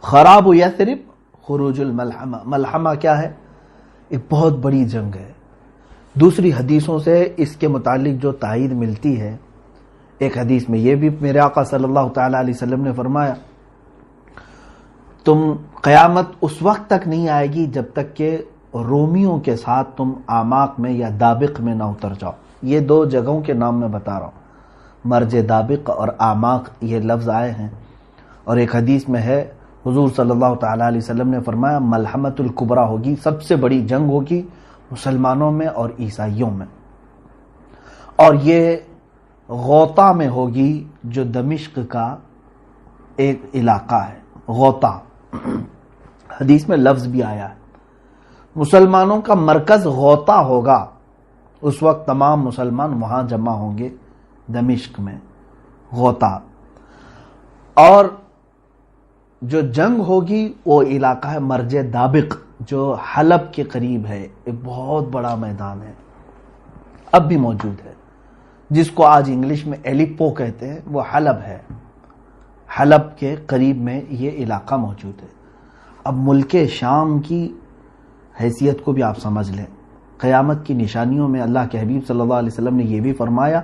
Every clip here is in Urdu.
خراب یثرب خروج الملحمہ، ملحمہ کیا ہے؟ ایک بہت بڑی جنگ ہے۔ دوسری حدیثوں سے اس کے متعلق جو تائید ملتی ہے، ایک حدیث میں یہ بھی میرے آقا صلی اللہ تعالی علیہ وسلم نے فرمایا تم قیامت اس وقت تک نہیں آئے گی جب تک کہ رومیوں کے ساتھ تم آماق میں یا دابق میں نہ اتر جاؤ۔ یہ دو جگہوں کے نام میں بتا رہا ہوں، مرج دابق اور آماق یہ لفظ آئے ہیں۔ اور ایک حدیث میں ہے حضور صلی اللہ تعالی علیہ وسلم نے فرمایا ملحمۃ الکبریٰ ہوگی، سب سے بڑی جنگ ہوگی مسلمانوں میں اور عیسائیوں میں، اور یہ غوطہ میں ہوگی جو دمشق کا ایک علاقہ ہے، غوطہ حدیث میں لفظ بھی آیا ہے۔ مسلمانوں کا مرکز غوطہ ہوگا، اس وقت تمام مسلمان وہاں جمع ہوں گے دمشق میں، غوطہ۔ اور جو جنگ ہوگی وہ علاقہ ہے مرج دابق جو حلب کے قریب ہے، ایک بہت بڑا میدان ہے، اب بھی موجود ہے، جس کو آج انگلش میں ایلیپو کہتے ہیں، وہ حلب ہے، حلب کے قریب میں یہ علاقہ موجود ہے۔ اب ملک شام کی حیثیت کو بھی آپ سمجھ لیں، قیامت کی نشانیوں میں اللہ کے حبیب صلی اللہ علیہ وسلم نے یہ بھی فرمایا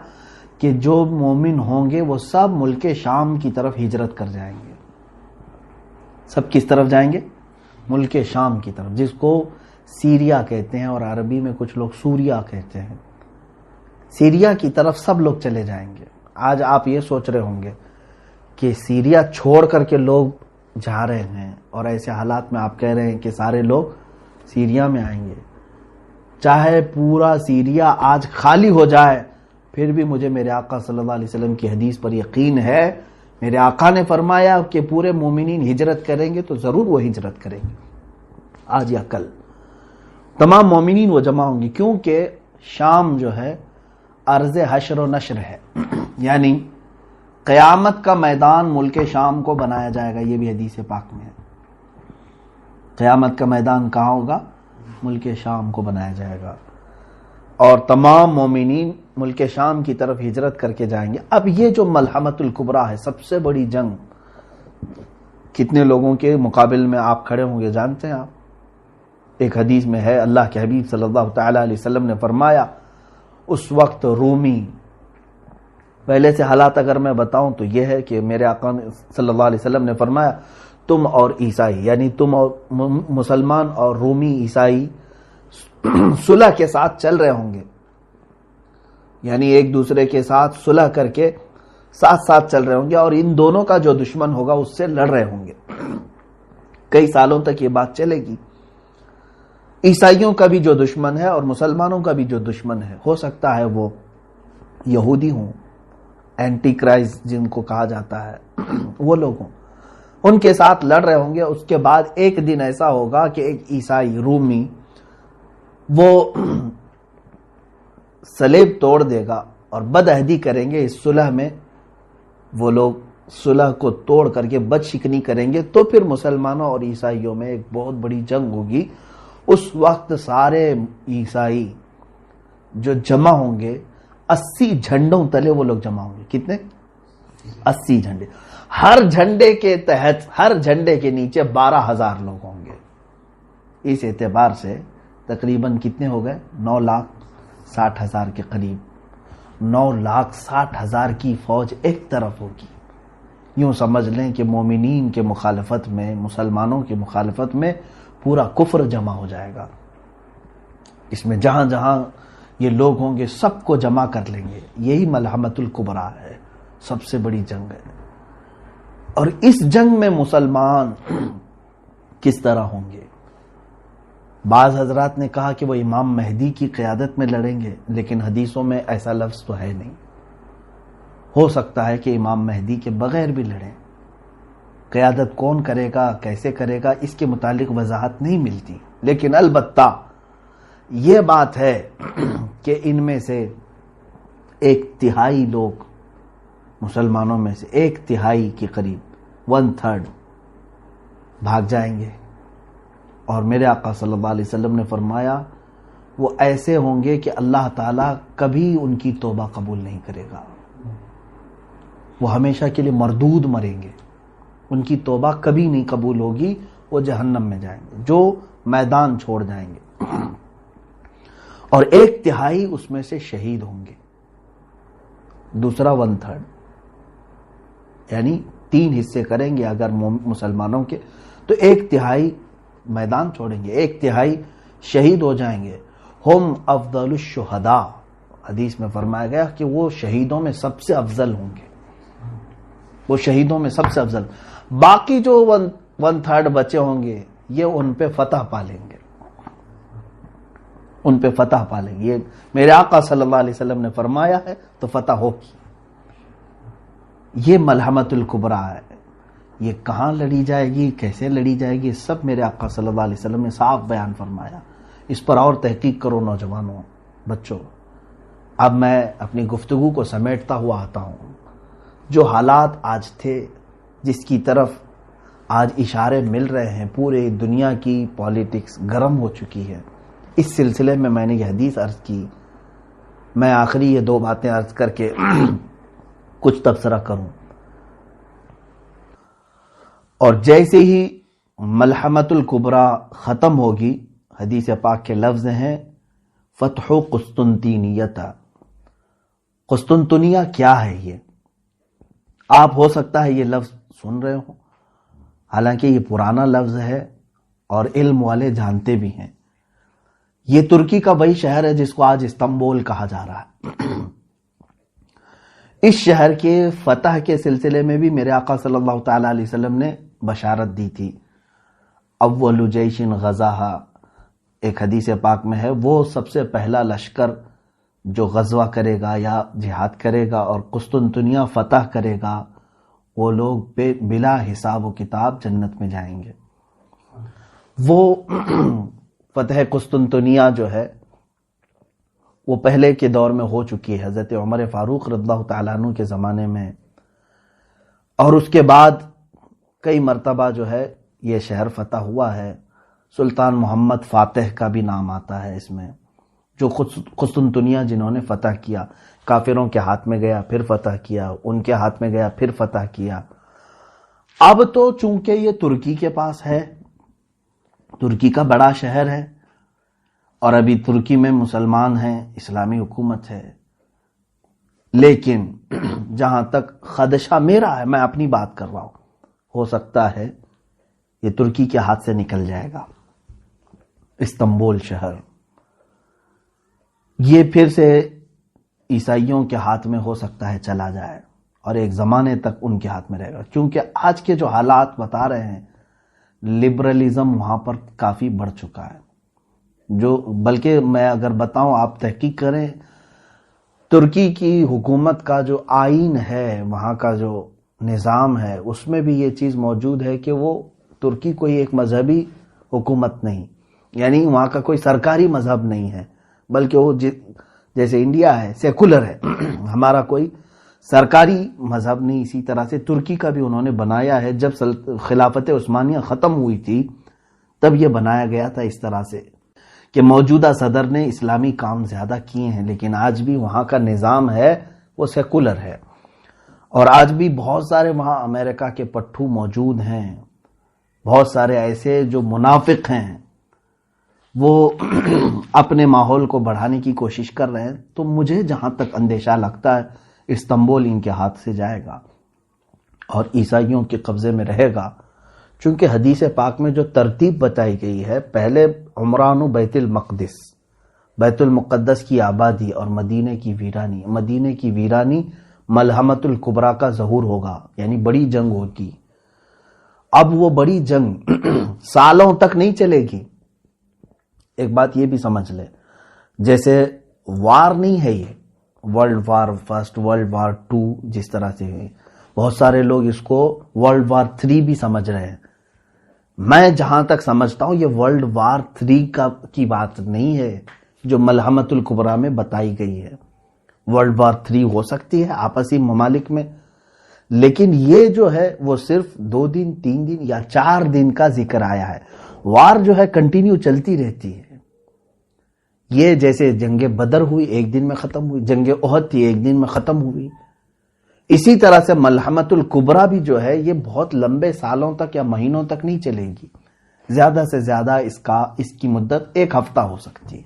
کہ جو مومن ہوں گے وہ سب ملک شام کی طرف ہجرت کر جائیں گے۔ سب کس طرف جائیں گے؟ ملک شام کی طرف، جس کو سیریا کہتے ہیں اور عربی میں کچھ لوگ سوریا کہتے ہیں۔ سیریا کی طرف سب لوگ چلے جائیں گے۔ آج آپ یہ سوچ رہے ہوں گے کہ سیریا چھوڑ کر کے لوگ جا رہے ہیں، اور ایسے حالات میں آپ کہہ رہے ہیں کہ سارے لوگ سیریا میں آئیں گے۔ چاہے پورا سیریا آج خالی ہو جائے، پھر بھی مجھے میرے آقا صلی اللہ علیہ وسلم کی حدیث پر یقین ہے، میرے آقا نے فرمایا کہ پورے مومنین ہجرت کریں گے تو ضرور وہ ہجرت کریں گے، آج یا کل تمام مومنین وہ جمع ہوں گے، کیونکہ شام جو ہے ارض حشر و نشر ہے، یعنی قیامت کا میدان ملک شام کو بنایا جائے گا۔ یہ بھی حدیث پاک میں ہے، قیامت کا میدان کہاں ہوگا؟ ملک شام کو بنایا جائے گا، اور تمام مومنین ملک شام کی طرف ہجرت کر کے جائیں گے۔ اب یہ جو ملحمۃ الکبریٰ ہے، سب سے بڑی جنگ، کتنے لوگوں کے مقابل میں آپ کھڑے ہوں گے جانتے ہیں آپ؟ ایک حدیث میں ہے اللہ کے حبیب صلی اللہ تعالی علیہ وسلم نے فرمایا اس وقت رومی، پہلے سے حالات اگر میں بتاؤں تو یہ ہے کہ میرے آقا صلی اللہ علیہ وسلم نے فرمایا تم اور عیسائی، یعنی تم اور مسلمان اور رومی عیسائی صلح کے ساتھ چل رہے ہوں گے، یعنی ایک دوسرے کے ساتھ صلح کر کے ساتھ ساتھ چل رہے ہوں گے، اور ان دونوں کا جو دشمن ہوگا اس سے لڑ رہے ہوں گے۔ کئی سالوں تک یہ بات چلے گی۔ عیسائیوں کا بھی جو دشمن ہے اور مسلمانوں کا بھی جو دشمن ہے، ہو سکتا ہے وہ یہودی ہوں، اینٹی کرائسٹ جن کو کہا جاتا ہے، وہ لوگ ہوں، ان کے ساتھ لڑ رہے ہوں گے۔ اس کے بعد ایک دن ایسا ہوگا کہ ایک عیسائی رومی وہ صلیب توڑ دے گا اور بدعہدی کریں گے، اس صلح میں وہ لوگ صلح کو توڑ کر کے بد شکنی کریں گے، تو پھر مسلمانوں اور عیسائیوں میں ایک بہت بڑی جنگ ہوگی۔ اس وقت سارے عیسائی جو جمع ہوں گے 80 جھنڈوں تلے وہ لوگ جمع ہوں گے۔ کتنے؟ 80 جھنڈے، ہر جھنڈے کے تحت، ہر جھنڈے کے نیچے 12,000 لوگ ہوں گے۔ اس اعتبار سے تقریباً کتنے ہو گئے؟ 9,60,000 کے قریب۔ 9,60,000 کی فوج ایک طرف ہوگی۔ یوں سمجھ لیں کہ مومنین کے مخالفت میں، مسلمانوں کی مخالفت میں پورا کفر جمع ہو جائے گا۔ اس میں جہاں جہاں یہ لوگ ہوں گے سب کو جمع کر لیں گے۔ یہی ملحمۃ الکبریٰ ہے، سب سے بڑی جنگ ہے۔ اور اس جنگ میں مسلمان کس طرح ہوں گے؟ بعض حضرات نے کہا کہ وہ امام مہدی کی قیادت میں لڑیں گے، لیکن حدیثوں میں ایسا لفظ تو ہے نہیں۔ ہو سکتا ہے کہ امام مہدی کے بغیر بھی لڑیں۔ قیادت کون کرے گا، کیسے کرے گا، اس کے متعلق وضاحت نہیں ملتی، لیکن البتہ یہ بات ہے کہ ان میں سے 1/3 لوگ، مسلمانوں میں سے 1/3 کے قریب 1/3 بھاگ جائیں گے، اور میرے آقا صلی اللہ علیہ وسلم نے فرمایا وہ ایسے ہوں گے کہ اللہ تعالیٰ کبھی ان کی توبہ قبول نہیں کرے گا، وہ ہمیشہ کے لیے مردود مریں گے، ان کی توبہ کبھی نہیں قبول ہوگی، وہ جہنم میں جائیں گے جو میدان چھوڑ جائیں گے، اور 1/3 اس میں سے شہید ہوں گے، دوسرا 1/3، یعنی 3 حصے کریں گے اگر مسلمانوں کے، تو 1/3 میدان چھوڑیں گے، 1/3 شہید ہو جائیں گے۔ ہم افضل الشہداء، حدیث میں فرمایا گیا کہ وہ شہیدوں میں سب سے افضل ہوں گے، وہ شہیدوں میں سب سے افضل۔ باقی جو 1/3 بچے ہوں گے یہ ان پہ فتح پالیں گے، ان پہ فتح پالیں گے۔ یہ میرے آقا صلی اللہ علیہ وسلم نے فرمایا ہے تو فتح ہوگی۔ یہ ملحمت الکبریٰ ہے، یہ کہاں لڑی جائے گی، کیسے لڑی جائے گی، سب میرے آقا صلی اللہ علیہ وسلم نے صاف بیان فرمایا۔ اس پر اور تحقیق کرو نوجوانوں، بچوں۔ اب میں اپنی گفتگو کو سمیٹتا ہوا آتا ہوں۔ جو حالات آج تھے، جس کی طرف آج اشارے مل رہے ہیں، پورے دنیا کی پالیٹکس گرم ہو چکی ہے، اس سلسلے میں نے یہ حدیث عرض کی۔ میں آخری یہ 2 باتیں عرض کر کے کچھ تبصرہ کروں۔ اور جیسے ہی ملحمت الکبریٰ ختم ہوگی، حدیث پاک کے لفظ ہیں فتح قسطنطینیہ۔ قسطنطنیہ کیا ہے؟ یہ آپ ہو سکتا ہے یہ لفظ سن رہے ہوں، حالانکہ یہ پرانا لفظ ہے اور علم والے جانتے بھی ہیں۔ یہ ترکی کا وہی شہر ہے جس کو آج استنبول کہا جا رہا ہے۔ اس شہر کے فتح کے سلسلے میں بھی میرے آقا صلی اللہ تعالی علیہ وسلم نے بشارت دی تھی۔ اول جیش غزاہا، ایک حدیث پاک میں ہے، وہ سب سے پہلا لشکر جو غزوہ کرے گا یا جہاد کرے گا اور قسطنطنیہ فتح کرے گا، وہ لوگ بلا حساب و کتاب جنت میں جائیں گے۔ وہ فتح قسطنطنیہ جو ہے وہ پہلے کے دور میں ہو چکی ہے، حضرت عمر فاروق رضی اللہ تعالیٰ عنہ کے زمانے میں، اور اس کے بعد کئی مرتبہ جو ہے یہ شہر فتح ہوا ہے۔ سلطان محمد فاتح کا بھی نام آتا ہے اس میں، جو قسطنطنیہ جنہوں نے فتح کیا، کافروں کے ہاتھ میں گیا پھر فتح کیا، ان کے ہاتھ میں گیا پھر فتح کیا۔ اب تو چونکہ یہ ترکی کے پاس ہے، ترکی کا بڑا شہر ہے، اور ابھی ترکی میں مسلمان ہیں، اسلامی حکومت ہے، لیکن جہاں تک خدشہ میرا ہے، میں اپنی بات کر رہا ہوں، ہو سکتا ہے یہ ترکی کے ہاتھ سے نکل جائے گا۔ استنبول شہر یہ پھر سے عیسائیوں کے ہاتھ میں ہو سکتا ہے چلا جائے، اور ایک زمانے تک ان کے ہاتھ میں رہے گا، کیونکہ آج کے جو حالات بتا رہے ہیں، لبرلزم وہاں پر کافی بڑھ چکا ہے۔ جو بلکہ میں اگر بتاؤں، آپ تحقیق کریں، ترکی کی حکومت کا جو آئین ہے، وہاں کا جو نظام ہے، اس میں بھی یہ چیز موجود ہے کہ وہ ترکی کوئی ایک مذہبی حکومت نہیں، یعنی وہاں کا کوئی سرکاری مذہب نہیں ہے، بلکہ وہ جیسے انڈیا ہے سیکولر ہے، ہمارا کوئی سرکاری مذہب نہیں۔ اسی طرح سے ترکی کا بھی انہوں نے بنایا ہے، جب خلافت عثمانیہ ختم ہوئی تھی تب یہ بنایا گیا تھا اس طرح سے کہ موجودہ صدر نے اسلامی کام زیادہ کیے ہیں، لیکن آج بھی وہاں کا نظام ہے وہ سیکولر ہے، اور آج بھی بہت سارے وہاں امریکہ کے پٹھو موجود ہیں، بہت سارے ایسے جو منافق ہیں، وہ اپنے ماحول کو بڑھانے کی کوشش کر رہے ہیں۔ تو مجھے جہاں تک اندیشہ لگتا ہے استنبول ان کے ہاتھ سے جائے گا اور عیسائیوں کے قبضے میں رہے گا، چونکہ حدیث پاک میں جو ترتیب بتائی گئی ہے، پہلے عمران و بیت المقدس، بیت المقدس کی آبادی اور مدینے کی ویرانی۔ مدینے کی ویرانی ملحمت الکبریٰ کا ظہور ہوگا، یعنی بڑی جنگ ہوگی۔ اب وہ بڑی جنگ سالوں تک نہیں چلے گی۔ ایک بات یہ بھی سمجھ لے، جیسے وار نہیں ہے یہ world war first, world war 2 جس طرح سے ہے، بہت سارے لوگ اس کو ورلڈ وار 3 بھی سمجھ رہے ہیں۔ میں جہاں تک سمجھتا ہوں یہ ورلڈ وار 3 کی بات نہیں ہے جو ملحمت الکبریٰ میں بتائی گئی ہے۔ ورلڈ وار 3 ہو سکتی ہے آپسی ممالک میں، لیکن یہ جو ہے وہ صرف 2 دن 3 دن یا 4 دن کا ذکر آیا ہے۔ وار جو ہے کنٹینیو چلتی رہتی ہے۔ یہ جیسے جنگ بدر ہوئی 1 دن میں ختم ہوئی، جنگ احد تھی 1 دن میں ختم ہوئی، اسی طرح سے ملحمت الکبریٰ بھی جو ہے یہ بہت لمبے سالوں تک یا مہینوں تک نہیں چلے گی، زیادہ سے زیادہ اس کی مدت 1 ہفتہ ہو سکتی ہے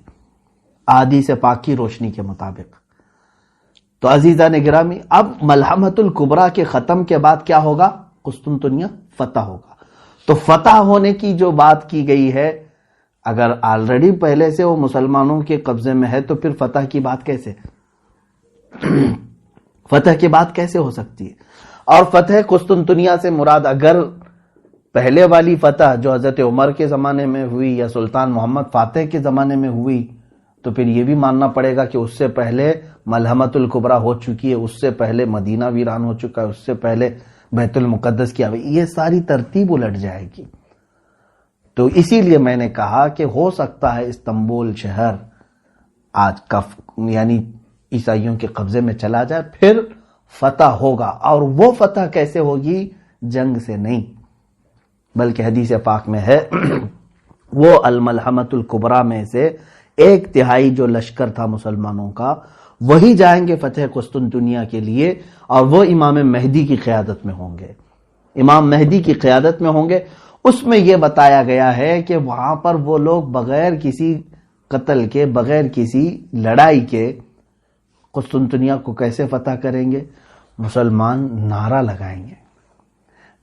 احادیث پاک کی روشنی کے مطابق۔ تو عزیزان گرامی، اب ملحمت الکبریٰ کے ختم کے بعد کیا ہوگا؟ قسطنطنیہ فتح ہوگا۔ تو فتح ہونے کی جو بات کی گئی ہے، اگر آلریڈی پہلے سے وہ مسلمانوں کے قبضے میں ہے تو پھر فتح کی بات کیسے فتح کی بات کیسے ہو سکتی ہے؟ اور فتح قسطنطنیہ سے مراد اگر پہلے والی فتح جو حضرت عمر کے زمانے میں ہوئی یا سلطان محمد فاتح کے زمانے میں ہوئی، تو پھر یہ بھی ماننا پڑے گا کہ اس سے پہلے ملحمت الکبریٰ ہو چکی ہے، اس سے پہلے مدینہ ویران ہو چکا ہے، اس سے پہلے بیت المقدس کی یہ ساری ترتیب الٹ جائے گی۔ تو اسی لیے میں نے کہا کہ ہو سکتا ہے استنبول شہر آج یعنی عیسائیوں کے قبضے میں چلا جائے، پھر فتح ہوگا۔ اور وہ فتح کیسے ہوگی؟ جنگ سے نہیں، بلکہ حدیث پاک میں ہے وہ الملحمت الکبریٰ میں سے 1/3 جو لشکر تھا مسلمانوں کا، وہی جائیں گے فتح قسطنطنیہ کے لیے، اور وہ امام مہدی کی قیادت میں ہوں گے۔ امام مہدی کی قیادت میں ہوں گے۔ اس میں یہ بتایا گیا ہے کہ وہاں پر وہ لوگ بغیر کسی قتل کے، بغیر کسی لڑائی کے قسطنطنیہ کو کیسے فتح کریں گے؟ مسلمان نعرہ لگائیں گے،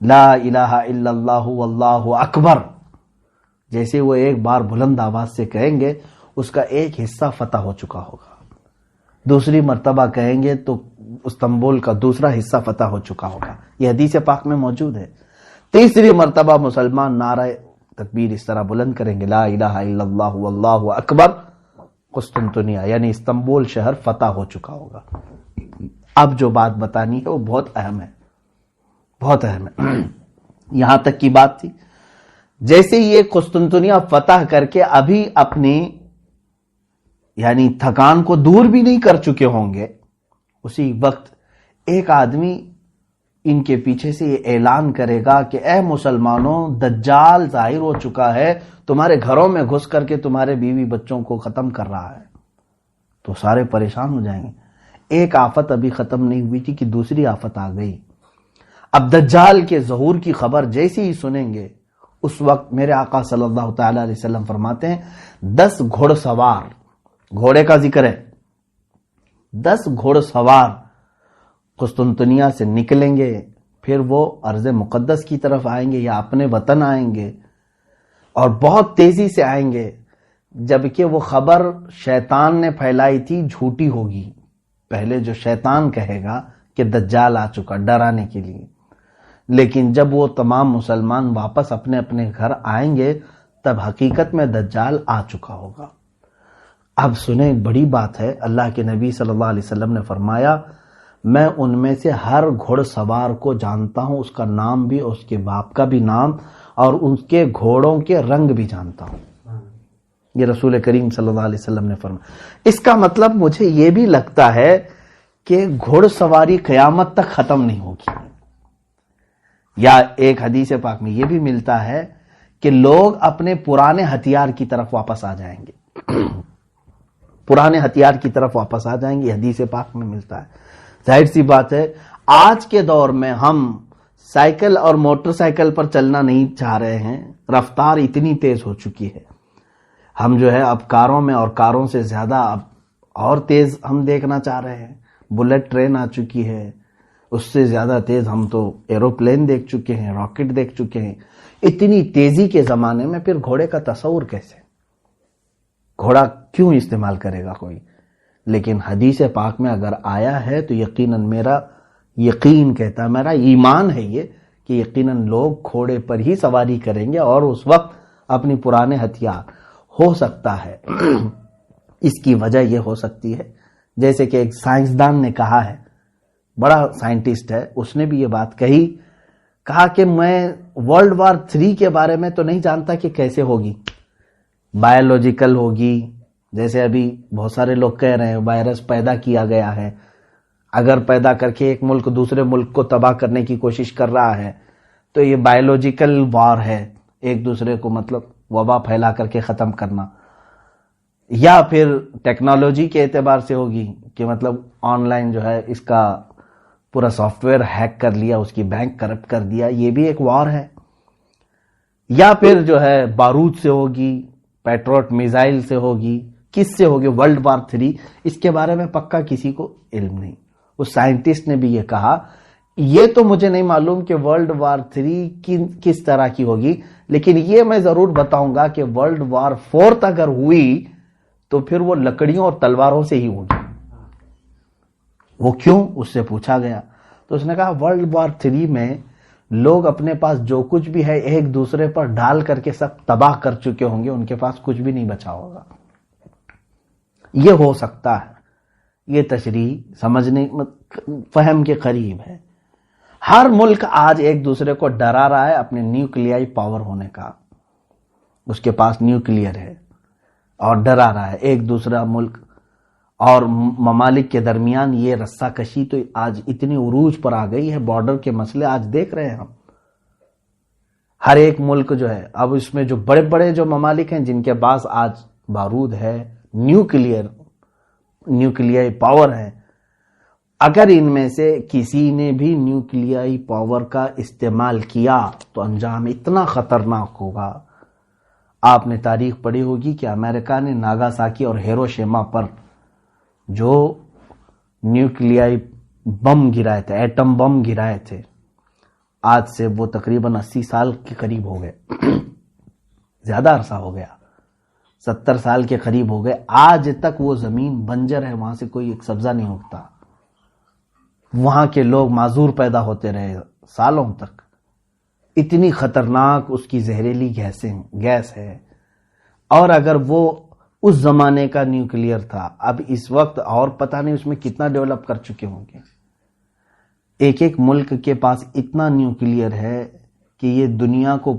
لا الہ الا اللہ واللہ اکبر، جیسے وہ ایک بار بلند آواز سے کہیں گے اس کا ایک حصہ فتح ہو چکا ہوگا، دوسری مرتبہ کہیں گے تو استنبول کا دوسرا حصہ فتح ہو چکا ہوگا، یہ حدیث پاک میں موجود ہے۔ تیسری مرتبہ مسلمان نعرہ تکبیر اس طرح بلند کریں گے، لا الہ الا اللہ واللہ اکبر، قسطنطنیہ یعنی استنبول شہر فتح ہو چکا ہوگا۔ اب جو بات بتانی ہے وہ بہت اہم ہے، بہت اہم ہے۔ یہاں تک کی بات تھی، جیسے یہ قسطنطنیہ فتح کر کے ابھی اپنی یعنی تھکان کو دور بھی نہیں کر چکے ہوں گے، اسی وقت ایک آدمی ان کے پیچھے سے یہ اعلان کرے گا کہ اے مسلمانوں، دجال ظاہر ہو چکا ہے، تمہارے گھروں میں گھس کر کے تمہارے بیوی بچوں کو ختم کر رہا ہے، تو سارے پریشان ہو جائیں گے۔ ایک آفت ابھی ختم نہیں ہوئی تھی کہ دوسری آفت آ گئی۔ اب دجال کے ظہور کی خبر جیسے ہی سنیں گے، اس وقت میرے آقا صلی اللہ تعالی علیہ وسلم فرماتے ہیں 10 گھوڑ سوار، گھوڑے کا ذکر ہے، 10 گھوڑ سوار قسطنطنیہ سے نکلیں گے، پھر وہ ارض مقدس کی طرف آئیں گے یا اپنے وطن آئیں گے، اور بہت تیزی سے آئیں گے، جبکہ وہ خبر شیطان نے پھیلائی تھی جھوٹی ہوگی۔ پہلے جو شیطان کہے گا کہ دجال آ چکا، ڈرانے کے لیے، لیکن جب وہ تمام مسلمان واپس اپنے اپنے گھر آئیں گے تب حقیقت میں دجال آ چکا ہوگا۔ اب سنیں، بڑی بات ہے، اللہ کے نبی صلی اللہ علیہ وسلم نے فرمایا میں ان میں سے ہر گھوڑ سوار کو جانتا ہوں، اس کا نام بھی، اس کے باپ کا بھی نام، اور اس کے گھوڑوں کے رنگ بھی جانتا ہوں۔ یہ رسول کریم صلی اللہ علیہ وسلم نے فرمایا۔ اس کا مطلب مجھے یہ بھی لگتا ہے کہ گھوڑ سواری قیامت تک ختم نہیں ہوگی، یا ایک حدیث پاک میں یہ بھی ملتا ہے کہ لوگ اپنے پرانے ہتھیار کی طرف واپس آ جائیں گے، پرانے ہتھیار کی طرف واپس آ جائیں گے، حدیث پاک میں ملتا ہے۔ ظاہر سی بات ہے آج کے دور میں ہم سائیکل اور موٹر سائیکل پر چلنا نہیں چاہ رہے ہیں، رفتار اتنی تیز ہو چکی ہے، ہم جو ہے اب کاروں میں، اور کاروں سے زیادہ اب اور تیز ہم دیکھنا چاہ رہے ہیں، بلٹ ٹرین آ چکی ہے، اس سے زیادہ تیز ہم تو ایروپلین دیکھ چکے ہیں، راکٹ دیکھ چکے ہیں۔ اتنی تیزی کے زمانے میں پھر گھوڑے کا تصور کیسے؟ گھوڑا کیوں استعمال کرے گا کوئی؟ لیکن حدیث پاک میں اگر آیا ہے تو یقیناً میرا یقین کہتا ہے، میرا ایمان ہے یہ کہ یقیناً لوگ گھوڑے پر ہی سواری کریں گے، اور اس وقت اپنی پرانے ہتھیار، ہو سکتا ہے اس کی وجہ یہ ہو سکتی ہے، جیسے کہ ایک سائنسدان نے کہا ہے، بڑا سائنٹسٹ ہے، اس نے بھی یہ بات کہا کہ میں ورلڈ وار 3 کے بارے میں تو نہیں جانتا کہ کیسے ہوگی، بایولوجیکل ہوگی، جیسے ابھی بہت سارے لوگ کہہ رہے ہیں وائرس پیدا کیا گیا ہے، اگر پیدا کر کے ایک ملک دوسرے ملک کو تباہ کرنے کی کوشش کر رہا ہے تو یہ بایولوجیکل وار ہے، ایک دوسرے کو مطلب وبا پھیلا کر کے ختم کرنا، یا پھر ٹیکنالوجی کے اعتبار سے ہوگی کہ مطلب آن لائن جو ہے اس کا پورا سافٹ ویئر ہیک کر لیا، اس کی بینک کرپٹ کر دیا، یہ بھی ایک وار ہے. یا پھر جو ہے بارود سے ہوگی، پیٹروٹ میزائل سے ہوگی، کس سے ہوگی، ورلڈ وار 3. اس کے بارے میں پکا کسی کو علم نہیں. اس سائنٹسٹ نے بھی یہ کہا، یہ تو مجھے نہیں معلوم کہ ورلڈ وار 3 کس طرح کی ہوگی، لیکن یہ میں ضرور بتاؤں گا کہ ورلڈ وار 4 اگر ہوئی تو پھر وہ لکڑیوں اور تلواروں سے ہی ہوگی. وہ کیوں؟ اس سے پوچھا گیا تو اس نے کہا ورلڈ وار 3 میں لوگ اپنے پاس جو کچھ بھی ہے ایک دوسرے پر ڈال کر کے سب تباہ کر چکے ہوں گے، ان کے پاس کچھ بھی نہیں بچا ہوگا. یہ ہو سکتا ہے. یہ تشریح سمجھنے فہم کے قریب ہے. ہر ملک آج ایک دوسرے کو ڈرا رہا ہے اپنے نیوکلیائی پاور ہونے کا. اس کے پاس نیوکلیئر ہے اور ڈرا رہا ہے ایک دوسرا ملک. اور ممالک کے درمیان یہ رسہ کشی تو آج اتنی عروج پر آ گئی ہے. بارڈر کے مسئلے آج دیکھ رہے ہیں ہم. ہر ایک ملک جو ہے، اب اس میں جو بڑے بڑے جو ممالک ہیں جن کے پاس آج بارود ہے، نیوکلیائی پاور ہے، اگر ان میں سے کسی نے بھی نیوکلیائی پاور کا استعمال کیا تو انجام اتنا خطرناک ہوگا. آپ نے تاریخ پڑھی ہوگی کہ امریکہ نے ناگاساکی اور ہیروشیما پر جو نیوکلیائی بم گرائے تھے، ایٹم بم گرائے تھے، آج سے وہ تقریباً 80 سال کے قریب ہو گئے. زیادہ عرصہ ہو گیا، 70 سال کے قریب ہو گئے. آج تک وہ زمین بنجر ہے، وہاں سے کوئی ایک سبزہ نہیں اگتا. وہاں کے لوگ معذور پیدا ہوتے رہے سالوں تک. اتنی خطرناک اس کی زہریلی گیس ہے. اور اگر وہ اس زمانے کا نیوکلیئر تھا، اب اس وقت اور پتہ نہیں اس میں کتنا ڈیولپ کر چکے ہوں گے. ایک ایک ملک کے پاس اتنا نیوکلیئر ہے کہ یہ دنیا کو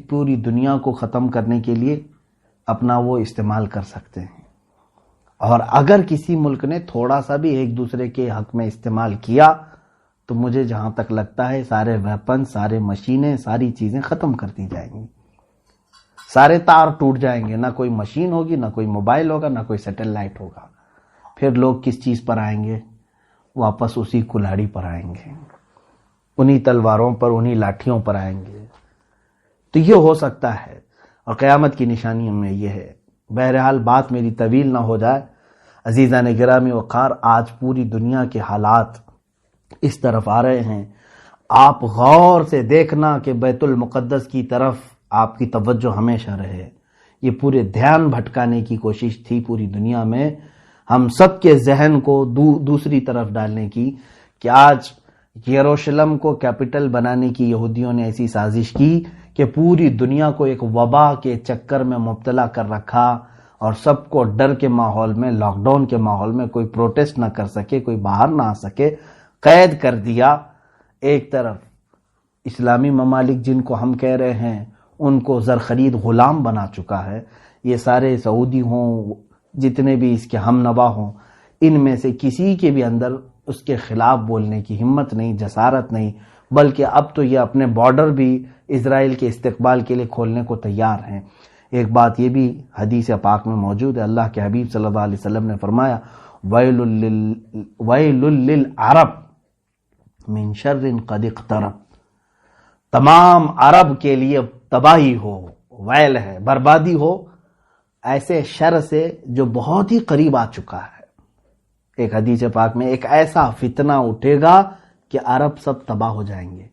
پوری دنیا کو ختم کرنے کے لیے اپنا وہ استعمال کر سکتے ہیں. اور اگر کسی ملک نے تھوڑا سا بھی ایک دوسرے کے حق میں استعمال کیا تو مجھے جہاں تک لگتا ہے سارے ویپن، سارے مشینیں، ساری چیزیں ختم کر دی جائیں گی. سارے تار ٹوٹ جائیں گے، نہ کوئی مشین ہوگی، نہ کوئی موبائل ہوگا، نہ کوئی سیٹلائٹ ہوگا. پھر لوگ کس چیز پر آئیں گے؟ واپس اسی کلاڑی پر آئیں گے، انہی تلواروں پر، انہی لاٹھیوں پر آئیں گے. تو یہ ہو سکتا ہے، اور قیامت کی نشانیوں میں یہ ہے. بہرحال بات میری طویل نہ ہو جائے، عزیزان گرامی وقار، آج پوری دنیا کے حالات اس طرف آ رہے ہیں. آپ غور سے دیکھنا کہ بیت المقدس کی طرف آپ کی توجہ ہمیشہ رہے. یہ پورے دھیان بھٹکانے کی کوشش تھی پوری دنیا میں، ہم سب کے ذہن کو دوسری طرف ڈالنے کی، کہ آج یروشلم کو کیپٹل بنانے کی یہودیوں نے ایسی سازش کی کہ پوری دنیا کو ایک وبا کے چکر میں مبتلا کر رکھا، اور سب کو ڈر کے ماحول میں، لاک ڈاؤن کے ماحول میں کوئی پروٹیسٹ نہ کر سکے، کوئی باہر نہ آ سکے، قید کر دیا. ایک طرف اسلامی ممالک جن کو ہم کہہ رہے ہیں ان کو زرخرید غلام بنا چکا ہے. یہ سارے سعودی ہوں، جتنے بھی اس کے ہم نوا ہوں، ان میں سے کسی کے بھی اندر اس کے خلاف بولنے کی ہمت نہیں، جسارت نہیں، بلکہ اب تو یہ اپنے بارڈر بھی اسرائیل کے استقبال کے لیے کھولنے کو تیار ہیں. ایک بات یہ بھی حدیث پاک میں موجود ہے، اللہ کے حبیب صلی اللہ علیہ وسلم نے فرمایا ویل للعرب من شر قد اقترب. تمام عرب کے لیے تباہی ہو، ویل ہے، بربادی ہو، ایسے شر سے جو بہت ہی قریب آ چکا ہے. ایک حدیث پاک میں ایک ایسا فتنہ اٹھے گا کہ عرب سب تباہ ہو جائیں گے،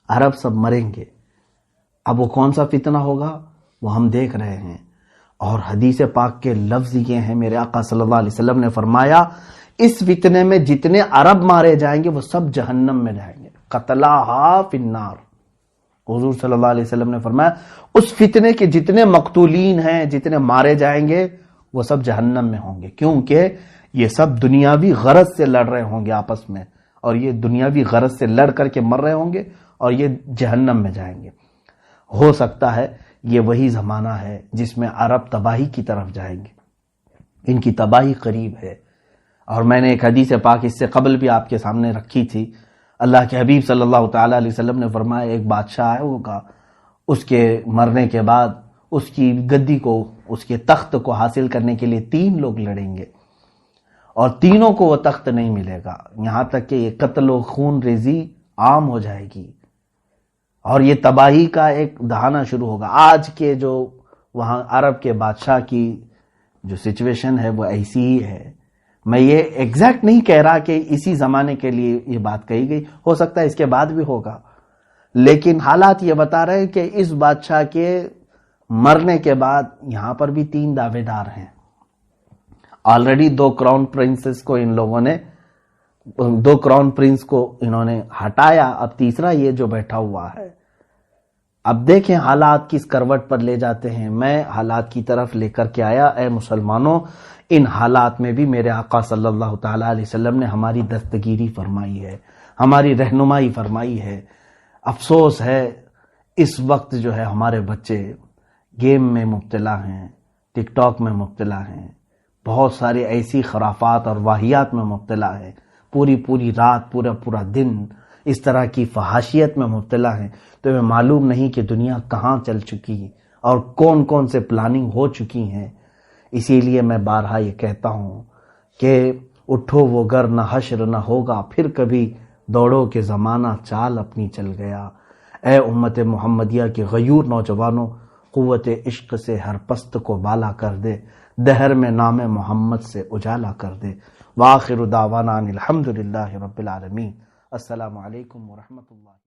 عرب سب مریں گے. اب وہ کون سا فتنہ ہوگا وہ ہم دیکھ رہے ہیں. اور حدیث پاک کے لفظ یہ ہیں، میرے آقا صلی اللہ علیہ وسلم نے فرمایا اس فتنے میں جتنے عرب مارے جائیں گے وہ سب جہنم میں جائیں گے. قتلاھا فی النار. حضور صلی اللہ علیہ وسلم نے فرمایا اس فتنے کے جتنے مقتولین ہیں، جتنے مارے جائیں گے، وہ سب جہنم میں ہوں گے، کیونکہ یہ سب دنیاوی غرض سے لڑ رہے ہوں گے آپس میں، اور یہ دنیاوی غرض سے لڑ کر کے مر رہے ہوں گے اور یہ جہنم میں جائیں گے. ہو سکتا ہے یہ وہی زمانہ ہے جس میں عرب تباہی کی طرف جائیں گے. ان کی تباہی قریب ہے. اور میں نے ایک حدیث پاک اس سے قبل بھی آپ کے سامنے رکھی تھی. اللہ کے حبیب صلی اللہ تعالی علیہ وسلم نے فرمایا ایک بادشاہ ہوگا، اس کے مرنے کے بعد اس کی گدی کو، اس کے تخت کو حاصل کرنے کے لیے 3 لوگ لڑیں گے، اور تینوں کو وہ تخت نہیں ملے گا، یہاں تک کہ یہ قتل و خون ریزی عام ہو جائے گی اور یہ تباہی کا ایک دہانا شروع ہوگا۔ آج کے جو وہاں عرب کے بادشاہ کی جو سچویشن ہے وہ ایسی ہی ہے۔ میں یہ ایگزیکٹ نہیں کہہ رہا کہ اسی زمانے کے لیے یہ بات کہی گئی، ہو سکتا ہے اس کے بعد بھی ہوگا، لیکن حالات یہ بتا رہے ہیں کہ اس بادشاہ کے مرنے کے بعد یہاں پر بھی 3 دعوے دار ہیں۔ آلریڈی 2 کراؤن پرنسز کو ان لوگوں نے 2 کراؤن پرنس کو انہوں نے ہٹایا، اب تیسرا یہ جو بیٹھا ہوا ہے۔ اب دیکھیں حالات کس کروٹ پر لے جاتے ہیں۔ میں حالات کی طرف لے کر کے آیا، اے مسلمانوں، ان حالات میں بھی میرے آقا صلی اللہ تعالی علیہ وسلم نے ہماری دستگیری فرمائی ہے، ہماری رہنمائی فرمائی ہے۔ افسوس ہے اس وقت جو ہے ہمارے بچے گیم میں مبتلا ہیں، ٹک ٹاک میں مبتلا ہیں، بہت سارے ایسی خرافات اور واہیات میں مبتلا ہیں، پوری رات پورا دن اس طرح کی فحاشیت میں مبتلا ہیں، تو ہمیں معلوم نہیں کہ دنیا کہاں چل چکی اور کون سے پلاننگ ہو چکی ہیں۔ اسی لیے میں بارہا یہ کہتا ہوں کہ اٹھو وہ گر نہ حشر نہ ہوگا، پھر کبھی دوڑو کہ زمانہ چال اپنی چل گیا۔ اے امت محمدیہ کے غیور نوجوانوں، قوت عشق سے ہر پست کو بالا کر دے، دہر میں نام محمد سے اجالا کر دے۔ وآخر دعوانا ان الحمدللہ رب العالمین۔ السلام علیکم ورحمۃ اللہ۔